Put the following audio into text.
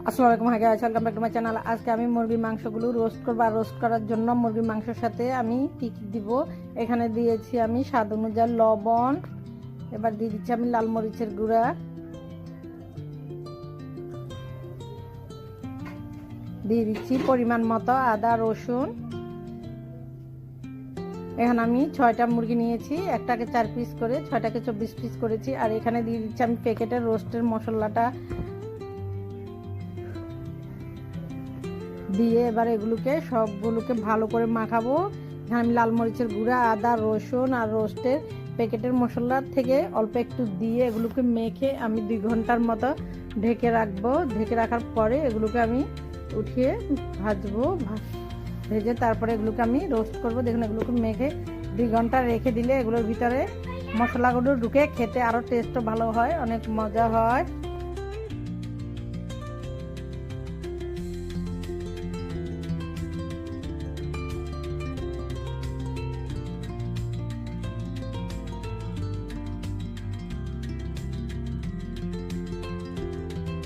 আসসালামু আলাইকুম, hi guys, welcome back to my channel. আজকে আমি মুরগির মাংসগুলো রোস্ট করব। আর রোস্ট করার জন্য মুরগির মাংসের সাথে আমি কি কি দিব, এখানে দিয়েছি আমি স্বাদ অনুযায়ী লবণ। এবার দিয়ে দিচ্ছি আমি লাল মরিচের গুঁড়া, দিয়ে দিচ্ছি পরিমাণ মতো আদা রসুন। এখানে আমি 6টা মুরগি নিয়েছি, একটাকে 4 পিস করে, 6টাকে 24 পিস করেছি। আর এখানে দিয়ে দিচ্ছি আমি প্যাকেটের রোস্টের মশলাটা দিয়ে এবার এগুলোকে সবগুলোকে ভালো করে মাখাবো। এখানে আমি লাল মরিচের গুঁড়া, আদা রসুন আর রোস্টের প্যাকেটের মশলা থেকে অল্প একটু দিয়ে এগুলোকে মেখে আমি 2 ঘন্টার মতো ঢেকে রাখবো। ঢেকে রাখার পরে এগুলোকে আমি উঠিয়ে ভাজবো। ভেজে তারপরে এগুলোকে আমি রোস্ট করব। দেখুন, এগুলোকে মেখে 2 ঘন্টা রেখে দিলে এগুলোর ভিতরে মশলাগুলো ঢুকে খেতে আরও টেস্টও ভালো হয়, অনেক মজা হয়।